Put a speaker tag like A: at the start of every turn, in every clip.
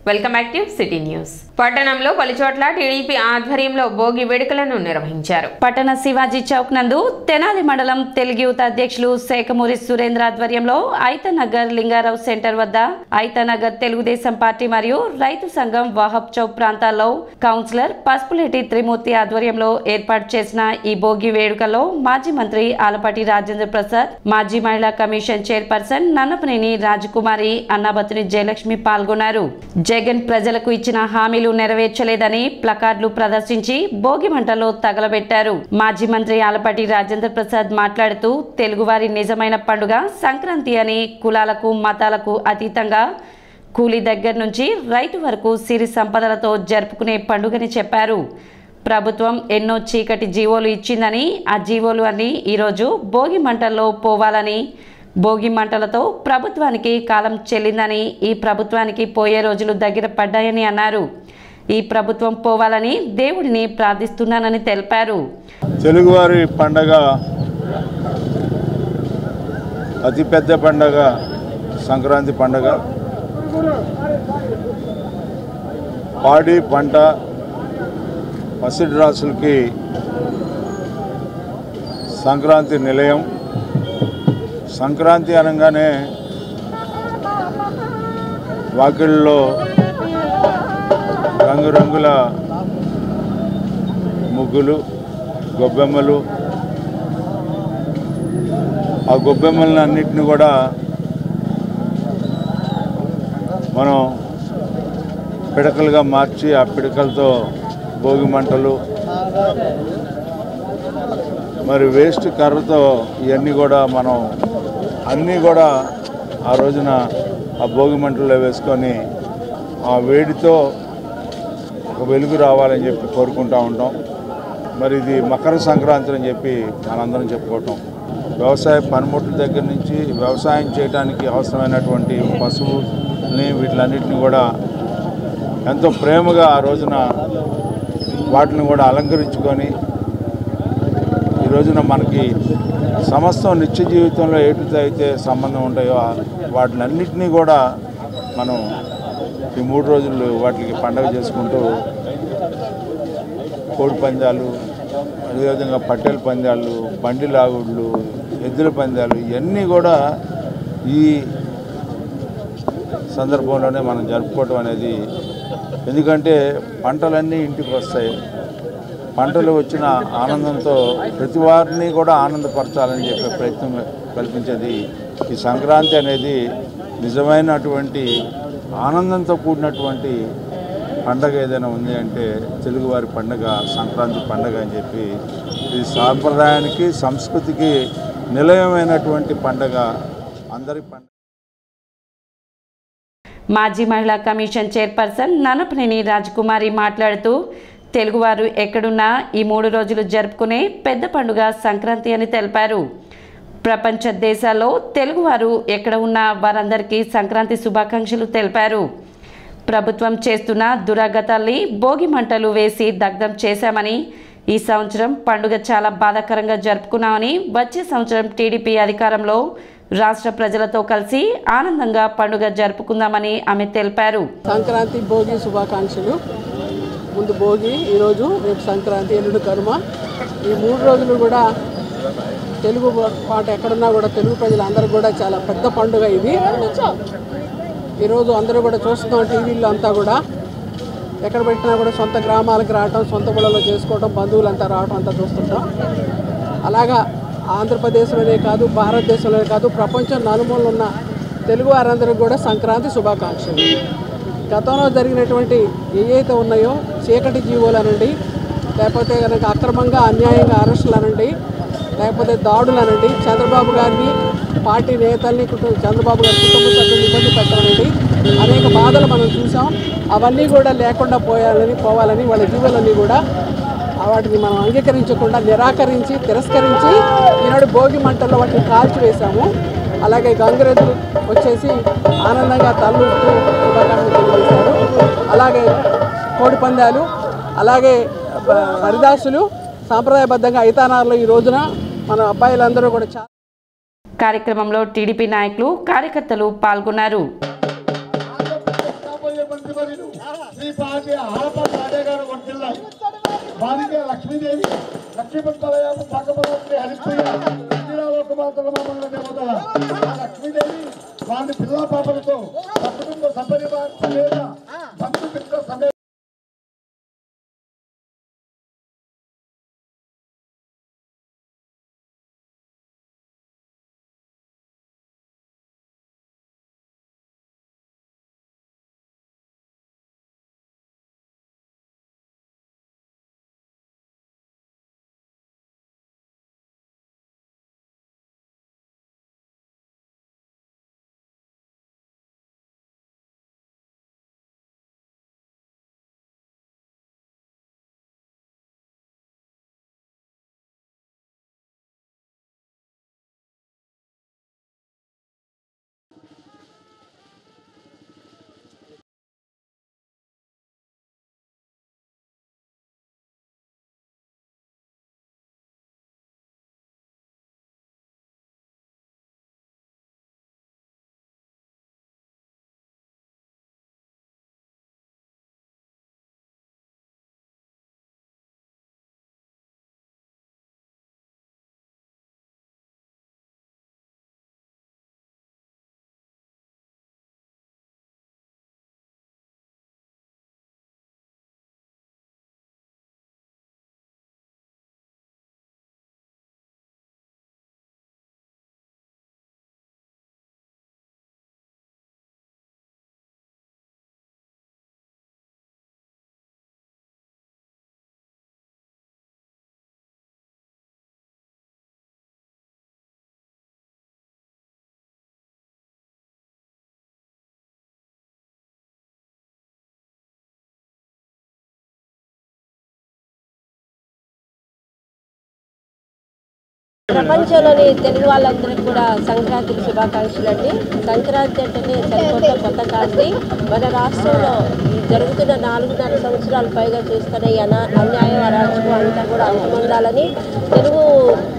A: Welcome back to city news. పట్టణంలో పలుచోట్ల TDP ఆధ్వర్యంలో భోగి వేడుకలను నిర్వహించారు.
B: పట్టణ శివాజీ చౌక్ నందు తెనాలి మండలం తెలుగు యూత్ అధ్యక్షులు శేఖమూరి సురేంద్ర ఆధ్వర్యంలో ఐతనగర్ లింగారావు సెంటర్ వద్ద ఐతనగర్ తెలుగుదేశం పార్టీ మరియు రైతు సంఘం వాహబ్ చౌక్ ప్రాంతాల్లో కౌన్సిలర్ పసుపులేటి త్రిమూర్తి ఆధ్వర్యంలో ఏర్పాటు చేసిన ఈ భోగి వేడుకల్లో మాజీ మంత్రి ఆలపాటి రాజేంద్ర ప్రసాద్, మాజీ మహిళా కమిషన్ చైర్పర్సన్ నన్నపనేని రాజకుమారి, అన్నాబతుని జయలక్ష్మి పాల్గొన్నారు. జగన్ ప్రజలకు ఇచ్చిన హామీలు నెరవేర్చలేదని ప్లకార్డులు ప్రదర్శించి భోగి మంటల్లో తగలబెట్టారు. మాజీ మంత్రి ఆలపాటి రాజేంద్ర ప్రసాద్ మాట్లాడుతూ తెలుగువారి నిజమైన పండుగ సంక్రాంతి అని, కులాలకు మతాలకు అతీతంగా కూలీ దగ్గర నుంచి రైతు వరకు సిరి సంపదలతో జరుపుకునే పండుగని చెప్పారు. ప్రభుత్వం ఎన్నో చీకటి జీవోలు ఇచ్చిందని, ఆ జీవోలు అన్ని ఈరోజు భోగి మంటల్లో పోవాలని, భోగి మంటలతో ప్రభుత్వానికి కాలం చెల్లిందని, ఈ ప్రభుత్వానికి పోయే రోజులు దగ్గర పడ్డాయని అన్నారు. ఈ ప్రభుత్వం పోవాలని దేవుడిని ప్రార్థిస్తున్నానని తెలిపారు.
C: తెలుగువారి పండగ అతిపెద్ద పండగ సంక్రాంతి పండగ. పాడి పంట పసిడి రాసులకి సంక్రాంతి నిలయం. సంక్రాంతి అనగానే వాకిళ్ళలో రంగురంగుల ముగ్గులు, గొబ్బెమ్మలు. ఆ గొబ్బెమ్మలను అన్నిటిని కూడా మనం పిడకలుగా మార్చి ఆ పిడకలతో భోగి మంటలు, మరి వేస్ట్ కర్రతో ఇవన్నీ కూడా మనం అన్నీ కూడా ఆ రోజున ఆ భోగి మంటల్లో వేసుకొని ఆ వేడితో ఒక వెలుగు రావాలని చెప్పి కోరుకుంటూ ఉంటాం. మరి ఇది మకర సంక్రాంతి అని చెప్పి మనందరం చెప్పుకోవటం. వ్యవసాయ పనిముట్ల దగ్గర నుంచి వ్యవసాయం చేయడానికి అవసరమైనటువంటి పశువుల్ని వీటిలన్నిటిని కూడా ఎంతో ప్రేమగా ఆ రోజున వాటిని కూడా అలంకరించుకొని ఈ రోజున మనకి సమస్తం నిత్య జీవితంలో ఏటితో అయితే సంబంధం ఉంటాయో వాటినన్నిటినీ కూడా మనం ఈ 3 రోజులు వాటికి పండగ చేసుకుంటూ కోడి పందాలు, అదేవిధంగా పట్టెల పందాలు, బండి లాగుళ్ళు, ఎద్దుల పందాలు ఇవన్నీ కూడా ఈ సందర్భంలోనే మనం జరుపుకోవటం అనేది. ఎందుకంటే పంటలన్నీ ఇంటికి వస్తాయి. పంటలు వచ్చిన ఆనందంతో ప్రతి వారిని కూడా ఆనందపరచాలని చెప్పే ప్రయత్నం కల్పించేది ఈ సంక్రాంతి అనేది. నిజమైనటువంటి ఆనందంతో కూడినటువంటి పండగ ఏదైనా ఉంది అంటే తెలుగువారి పండగ సంక్రాంతి పండగ అని చెప్పి, ఈ సాంప్రదాయానికి సంస్కృతికి నిలయమైనటువంటి పండగ అందరి పండగ.
B: మాజీ మహిళా కమిషన్ చైర్పర్సన్ నన్నపనేని రాజకుమారి మాట్లాడుతూ తెలుగువారు ఎక్కడున్నా ఈ 3 రోజులు జరుపుకునే పెద్ద పండుగ సంక్రాంతి అని తెలిపారు. ప్రపంచ దేశాల్లో తెలుగువారు ఎక్కడ ఉన్నా వారందరికీ సంక్రాంతి శుభాకాంక్షలు తెలిపారు. ప్రభుత్వం చేస్తున్న దురాగతాల్ని భోగి మంటలు వేసి దగ్ధం చేశామని, ఈ సంవత్సరం పండుగ చాలా బాధాకరంగా జరుపుకున్నామని, వచ్చే సంవత్సరం టీడీపీ అధికారంలో రాష్ట్ర ప్రజలతో కలిసి ఆనందంగా పండుగ జరుపుకుందామని ఆమె తెలిపారు.
D: సంక్రాంతి భోగి శుభాకాంక్షలు. ముందు భోగి, ఈరోజు రేపు సంక్రాంతి, ఎల్లుండి కనుమ. ఈ 3 రోజులు కూడా తెలుగు పాట ఎక్కడున్నా కూడా తెలుగు ప్రజలందరూ కూడా చాలా పెద్ద పండుగ ఇది. ఈరోజు అందరూ కూడా చూస్తున్నాం టీవీల్లో అంతా కూడా, ఎక్కడ పెట్టినా కూడా సొంత గ్రామాలకు రావటం, సొంత ఊళ్ళలో చేసుకోవడం, బంధువులంతా రావటం అంతా చూస్తుంటాం. అలాగా ఆంధ్రప్రదేశ్లోనే కాదు, భారతదేశంలోనే కాదు, ప్రపంచం నలుమూలన ఉన్న తెలుగు వారందరికీ కూడా సంక్రాంతి శుభాకాంక్షలు. గతంలో జరిగినటువంటి ఏవైతే ఉన్నాయో చీకటి జీవోలు అనండి, లేకపోతే కనుక అక్రమంగా అన్యాయంగా అరెస్టులు అనండి, లేకపోతే దాడులు అనండి, చంద్రబాబు గారిని, పార్టీ నేతల్ని, చంద్రబాబు గారి కుటుంబ సభ్యులను ఇబ్బంది పెట్టాలండి, అనేక బాధలు మనం చూసాం. అవన్నీ కూడా లేకుండా పోవాలని వాళ్ళ జీవోలన్నీ కూడా వాటిని మనం అంగీకరించకుండా నిరాకరించి తిరస్కరించి ఈనాడు భోగి మంటల్లో వాటిని కాల్చివేశాము. అలాగే గంగిరెద్దులు వచ్చేసి ఆనందంగా తల్లుతూ శుభాకాంక్షలు తెలియజేశారు. అలాగే కోడి పందాలు, అలాగే హరిదాసులు సాంప్రదాయబద్ధంగా ఐతానార్లో ఈ రోజున మన అబ్బాయిలందరూ కూడా
B: కార్యక్రమంలో టీడీపీ నాయకులు, కార్యకర్తలు పాల్గొన్నారు.
E: భార్యలు శ్రీపాటి ఆలపల్లి రాజా గారు వర్తిల్ల భార్య లక్ష్మీదేవి లక్ష్మీపతియాము పక్కపడి హరిప్రియ ఇందిరాలోకమాతల మామూలు దేవతల లక్ష్మీదేవి వారి పిల్ల పాపలతో కుటుంబ సపరివార సమేత బంధుమిత్ర సమేత
F: ప్రపంచంలోని తెలుగు వాళ్ళందరికీ కూడా సంక్రాంతి శుభాకాంక్షలు అండి. సంక్రాంతి అంటేనే సరికొత్త కొత్త కాంతి. మన రాష్ట్రంలో జరుగుతున్న 4.5 సంవత్సరాలు పైగా చూస్తున్న ఈ అన్యాయం అరాచకం అంతా కూడా అంతమొందాలని, తెలుగు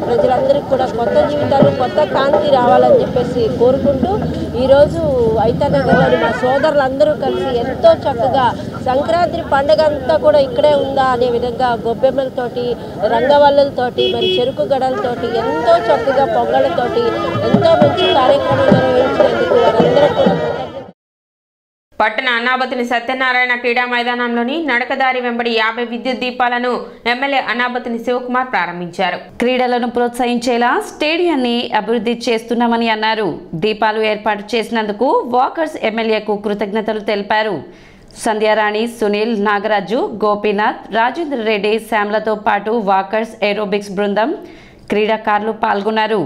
F: ప్రజలందరికీ కూడా కొత్త జీవితాలు కొత్త కాంతి రావాలని చెప్పేసి కోరుకుంటూ ఈరోజు ఐతానగర్లోని మా సోదరులందరూ కలిసి ఎంతో చక్కగా సంక్రాంతి పండుగ అంతా కూడా ఇక్కడే ఉందా అనే విధంగా గొబ్బెమ్మలతోటి, రంగవల్లులతోటి, మరి చెరుకు గడలతోటి ఎంతో చక్కగా పొంగళ్ళతోటి ఎంతో మంచి కార్యక్రమం నిర్వహించినందుకు వారందరూ కూడా
A: పట్టణ అన్నాబతిని సత్యనారాయణ క్రీడా మైదానంలోని నడకదారి వెంబడి 50 విద్యుత్ దీపాలను ఎమ్మెల్యే అన్నాబతిని శివకుమార్ ప్రారంభించారు.
B: క్రీడలను ప్రోత్సహించేలా స్టేడియాన్ని అభివృద్ధి చేస్తున్నామని అన్నారు. దీపాలు ఏర్పాటు చేసినందుకు వాకర్స్ ఎమ్మెల్యేకు కృతజ్ఞతలు తెలిపారు. సంధ్యారాణి, సునీల్, నాగరాజు, గోపీనాథ్, రాజేంద్ర రెడ్డి, శ్యామ్లతో పాటు వాకర్స్ ఏరోబిక్స్ బృందం, క్రీడాకారులు పాల్గొన్నారు.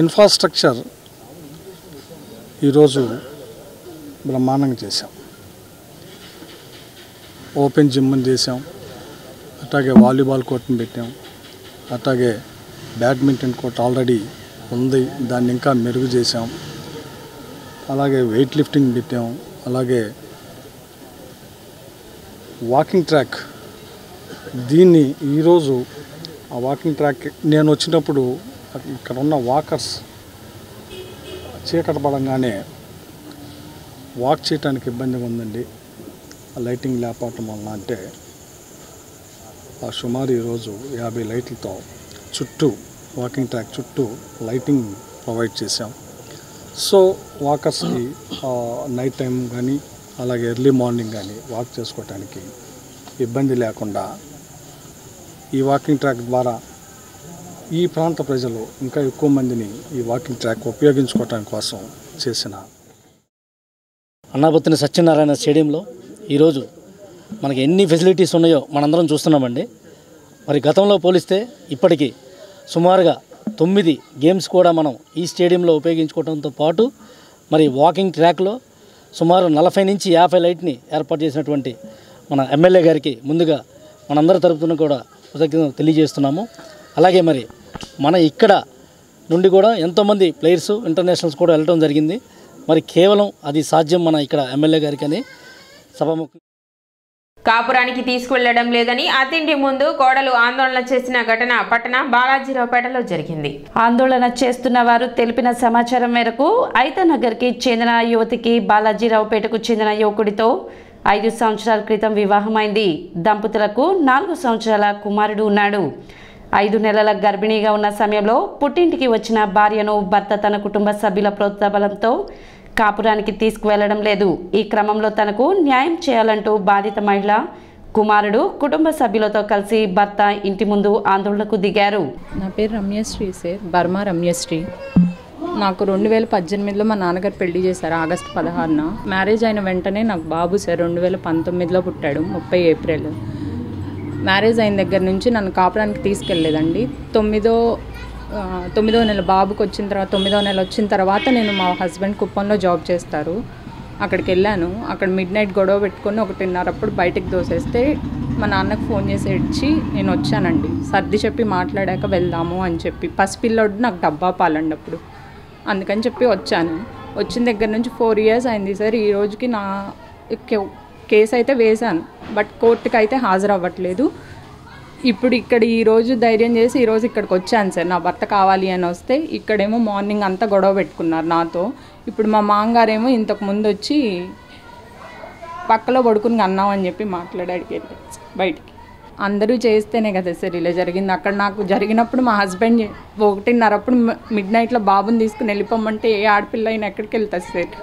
G: ఇన్ఫ్రాస్ట్రక్చర్ ఈరోజు బ్రహ్మాండంగా చేసాం. ఓపెన్ జిమ్ని చేసాం, అట్లాగే వాలీబాల్ కోర్ట్ని పెట్టాం, అట్లాగే బ్యాడ్మింటన్ కోర్ట్ ఆల్రెడీ ఉంది, దాన్ని ఇంకా మెరుగు చేసాం. అలాగే వెయిట్ లిఫ్టింగ్ పెట్టాం, అలాగే వాకింగ్ ట్రాక్. దీన్ని ఈరోజు ఆ వాకింగ్ ట్రాక్ నేను వచ్చినప్పుడు ఇక్కడ ఉన్న వాకర్స్ చీకటి పడంగానే వాక్ చేయడానికి ఇబ్బందిగా ఉందండి, లైటింగ్ లేకపోవటం వలన. అంటే ఆ సుమారు ఈరోజు 50 లైట్లతో చుట్టూ వాకింగ్ ట్రాక్ చుట్టూ లైటింగ్ ప్రొవైడ్ చేసాం. సో వాకర్స్కి నైట్ టైం కానీ అలాగే ఎర్లీ మార్నింగ్ కానీ వాక్ చేసుకోవటానికి ఇబ్బంది లేకుండా ఈ వాకింగ్ ట్రాక్ ద్వారా ఈ ప్రాంత ప్రజలు ఇంకా ఎక్కువ మందిని ఈ వాకింగ్ ట్రాక్ ఉపయోగించుకోవటానికి కోసం చేసిన
H: అన్నాబతిని సత్యనారాయణ స్టేడియంలో ఈరోజు మనకి ఎన్ని ఫెసిలిటీస్ ఉన్నాయో మనందరం చూస్తున్నామండి. మరి గతంలో పోలిస్తే ఇప్పటికీ సుమారుగా 9 గేమ్స్ కూడా మనం ఈ స్టేడియంలో ఉపయోగించుకోవడంతో పాటు మరి వాకింగ్ ట్రాక్లో సుమారు 40 నుంచి 50 లైట్ని ఏర్పాటు చేసినటువంటి మన ఎమ్మెల్యే గారికి ముందుగా మనందరి తరపున కూడా కృతజ్ఞతలు తెలియజేస్తున్నాము. అలాగే మరి మన ఇక్కడ నుండి కూడా ఎంతోమంది ప్లేయర్స్ ఇంటర్నేషనల్స్ కూడా వెళ్ళడం జరిగింది. మరి కేవలం అది సాధ్యం మన ఇక్కడ ఎమ్మెల్యే గారికి అని సభాముఖంగా
A: కాపురానికి తీసుకువెళ్లడం లేదని అతింటి ముందు కోడలు ఆందోళన చేసిన ఘటన పట్టణ బాలాజీరావుపేటలో జరిగింది.
B: ఆందోళన చేస్తున్న వారు తెలిపిన సమాచారం మేరకు ఐతనగర్కి చెందిన యువతికి బాలాజీరావుపేటకు చెందిన యువకుడితో 5 సంవత్సరాల క్రితం వివాహమైంది. దంపతులకు 4 సంవత్సరాల కుమారుడు ఉన్నాడు. 5 నెలల గర్భిణీగా ఉన్న సమయంలో పుట్టింటికి వచ్చిన భార్యను భర్త తన కుటుంబ సభ్యుల ప్రోత్సాహంతో కాపురానికి తీసుకువెళ్లడం లేదు. ఈ క్రమంలో తనకు న్యాయం చేయాలంటూ బాధిత మహిళ కుమారుడు కుటుంబ సభ్యులతో కలిసి భర్త ఇంటి ముందు ఆందోళనకు దిగారు.
I: నా పేరు రమ్యశ్రీ సార్, బర్మా రమ్యశ్రీ. నాకు 2018లో మా నాన్నగారు పెళ్లి చేశారు ఆగస్టు 16న. మ్యారేజ్ అయిన వెంటనే నాకు బాబు సార్ 2019లో పుట్టాడు 30 ఏప్రిల్. మ్యారేజ్ అయిన దగ్గర నుంచి నన్ను కాపురానికి తీసుకెళ్ళలేదండి. 9వ నెల బాబుకి వచ్చిన తర్వాత 9వ నెల వచ్చిన తర్వాత నేను మా హస్బెండ్ కుప్పంలో జాబ్ చేస్తారు, అక్కడికి వెళ్ళాను. అక్కడ మిడ్నైట్ గొడవ పెట్టుకొని 1:30 అప్పుడు బయటకు దోసేస్తే మా నాన్నకు ఫోన్ చేసి ఇచ్చి నేను వచ్చానండి. సర్ది చెప్పి మాట్లాడాక వెళ్దాము అని చెప్పి. పసిపిల్లోడు నాకు డబ్బా పాలండి అప్పుడు, అందుకని చెప్పి వచ్చాను. వచ్చిన దగ్గర నుంచి 4 ఇయర్స్ అయింది సార్. ఈ రోజుకి నా కేసు అయితే వేశాను, బట్ కోర్టుకి అయితే హాజరు అవ్వట్లేదు. ఇప్పుడు ఇక్కడ ఈరోజు ధైర్యం చేసి ఈరోజు ఇక్కడికి వచ్చాను సార్. నా భర్త కావాలి అని వస్తే ఇక్కడేమో మార్నింగ్ అంతా గొడవ పెట్టుకున్నారు నాతో. ఇప్పుడు మా మామగారేమో ఇంతకు ముందు వచ్చి పక్కలో పడుకుని అన్నాం అని చెప్పి మాట్లాడాడికి వెళ్ళి బయటికి. అందరూ చేస్తేనే కదా సార్ ఇలా జరిగింది. అక్కడ నాకు జరిగినప్పుడు మా హస్బెండ్ 1:30 అప్పుడు మిడ్నైట్లో బాబుని తీసుకుని వెళ్ళిపోమంటే ఏ ఆడపిల్ల అయినా ఎక్కడికి వెళ్తుంది సార్.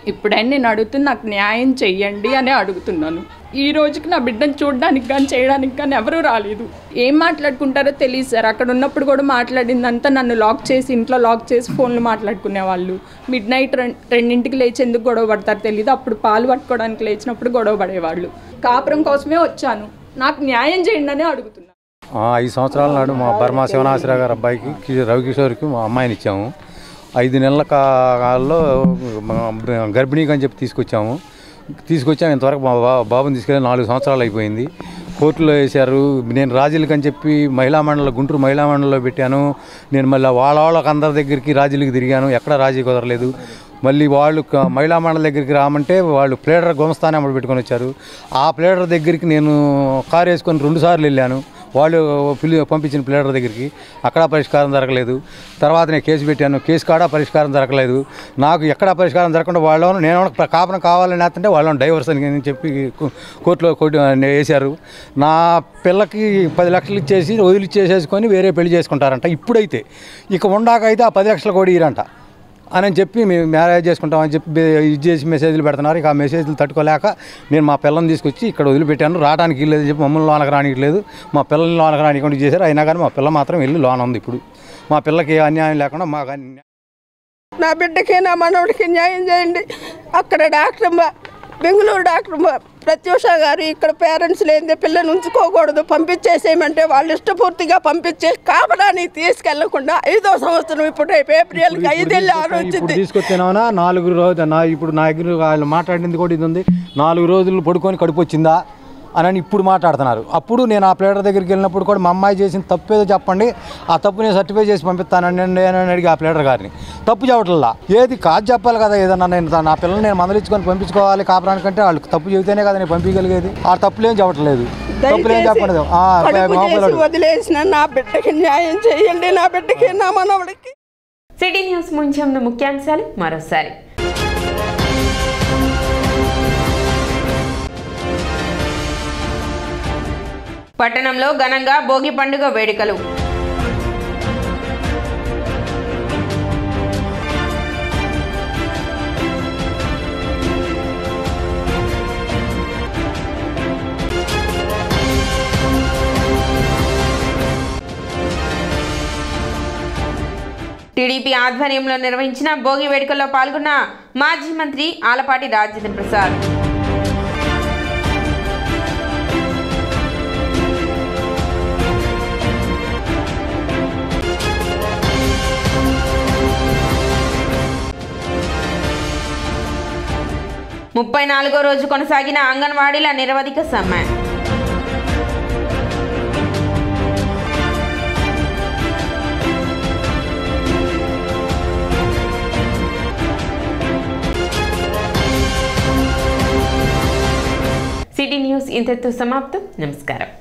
I: ఇప్పుడైనా నేను అడుగుతున్నా, నాకు న్యాయం చెయ్యండి అని అడుగుతున్నాను. ఈ రోజుకి నా బిడ్డను చూడడానికి కానీ చేయడానికి కానీ ఎవరూ రాలేదు. ఏం మాట్లాడుకుంటారో తెలియదు సార్. అక్కడ ఉన్నప్పుడు కూడా మాట్లాడిందంతా నన్ను లాక్ చేసి ఇంట్లో లాక్ చేసి ఫోన్లు మాట్లాడుకునేవాళ్ళు. మిడ్నైట్ 2ంటికి లేచి ఎందుకు గొడవ పడతారో తెలియదు. అప్పుడు పాలు పట్టుకోవడానికి లేచినప్పుడు గొడవ పడేవాళ్ళు. కాపురం కోసమే వచ్చాను, నాకు న్యాయం చేయండి అని అడుగుతున్నాను.
J: 5 సంవత్సరాల నాడు మా బర్మా శివనాశ్వరరావు గారి అబ్బాయికి రవికిషోర్కి మా అమ్మాయిని ఇచ్చాము. 5 నెలల కాలంలో గర్భిణీగా అని చెప్పి తీసుకొచ్చాము. ఇంతవరకు మా బాబుని తీసుకెళ్ళి 4 సంవత్సరాలు అయిపోయింది. కోర్టులో వేశారు. నేను రాజీలకు అని చెప్పి మహిళా మండలి గుంటూరు మహిళా మండలిలో పెట్టాను. నేను మళ్ళీ వాళ్ళకి అందరి దగ్గరికి రాజీలకు తిరిగాను, ఎక్కడ రాజీ కుదరలేదు. మళ్ళీ వాళ్ళు మహిళా మండలి దగ్గరికి రామంటే వాళ్ళు ప్లేడర్ గుమస్తానే అమ్మడు పెట్టుకొని వచ్చారు. ఆ ప్లేడర్ దగ్గరికి నేను కారు వేసుకొని 2 సార్లు వెళ్ళాను. వాళ్ళు పంపించిన ప్లేడర్ దగ్గరికి, అక్కడ పరిష్కారం జరగలేదు. తర్వాత నేను కేసు పెట్టాను, కేసు కాడ పరిష్కారం జరగలేదు. నాకు ఎక్కడా పరిష్కారం జరగకుండా వాళ్ళను నేను కాపురం కావాలని వేస్తుంటే వాళ్ళని డైవర్స్ అని చెప్పి కోర్టులో వేశారు. నా పిల్లకి 10 లక్షలు ఇచ్చేసి వదిలిచ్చేసేసుకొని వేరే పెళ్లి చేసుకుంటారంట. ఇప్పుడైతే ఇక ఉండాకైతే ఆ 10 లక్షలు కూడా ఇరంట అని చెప్పి మేము మ్యారేజ్ చేసుకుంటామని చెప్పి ఇది చేసి మెసేజ్లు పెడుతున్నారు. ఇక ఆ మెసేజ్లు తట్టుకోలేక నేను మా పిల్లల్ని తీసుకొచ్చి ఇక్కడ వదిలిపెట్టాను. రావడానికి లేదు చెప్పి మమ్మల్ని లోనకు రానియట్లేదు, మా పిల్లల్ని లోనకు రానికుండా చేశారు. అయినా కానీ మా పిల్ల మాత్రం వెళ్ళి లోన ఉంది. ఇప్పుడు మా పిల్లకి ఏ అన్యాయం లేకుండా మాకు
D: నా బిడ్డకి నా మనవడికి న్యాయం చేయండి. అక్కడ డాక్టర్ బెంగళూరు డాక్టర్ ప్రత్యూష గారు ఇక్కడ పేరెంట్స్ లేనిదే పిల్లని ఉంచుకోకూడదు, పంపించేసేయమంటే వాళ్ళు ఇష్టపూర్తిగా పంపించే కాపురానికి తీసుకెళ్లకుండా 5వ సంవత్సరం ఇప్పుడు ఏప్రిల్కి 5 ఏళ్ళు ఆలోచించి
J: తీసుకొచ్చానా 4 రోజులు. ఇప్పుడు నా దగ్గర వాళ్ళు మాట్లాడింది కూడా ఇది ఉంది. 4 రోజులు పడుకొని కడుపు వచ్చిందా అని ఇప్పుడు మాట్లాడుతున్నారు. అప్పుడు నేను ఆ ప్లేడర్ దగ్గరికి వెళ్ళినప్పుడు కూడా మా అమ్మాయి చేసిన తప్పు ఏదో చెప్పండి, ఆ తప్పు నేను సర్టిఫై చేసి పంపిస్తానండి అని అడిగి ఆ ప్లేడర్ గారిని. తప్పు చెప్పట్లా, ఏది కాదు చెప్పాలి కదా. ఏదన్నా నేను నా పిల్లల్ని నేను మందలించుకొని పంపించుకోవాలి కాపురానికంటే వాళ్ళు తప్పు చెబితేనే కదా నేను పంపించగలిగేది. ఆ తప్పులేం చెప్పట్లేదు, తప్పులేం చెప్పలేదు.
D: వదిలేసిన నా బిడ్డకి న్యాయం చేయండి, నా బిడ్డకి నా మనవడికి.
A: సిటీ న్యూస్ ముంచెంలో ముఖ్యాంశాలు మరోసారి. పట్టణంలో ఘనంగా భోగి పండుగ వేడుకలు. టీడీపీ ఆధ్వర్యంలో నిర్వహించిన భోగి వేడుకల్లో పాల్గొన్న మాజీ మంత్రి ఆలపాటి రాజేంద్ర ప్రసాద్. 34వ రోజు కొనసాగిన అంగన్వాడీల నిరవధిక సమ్మె. సిటీ న్యూస్ ఇంతటితో సమాప్తం. నమస్కారం.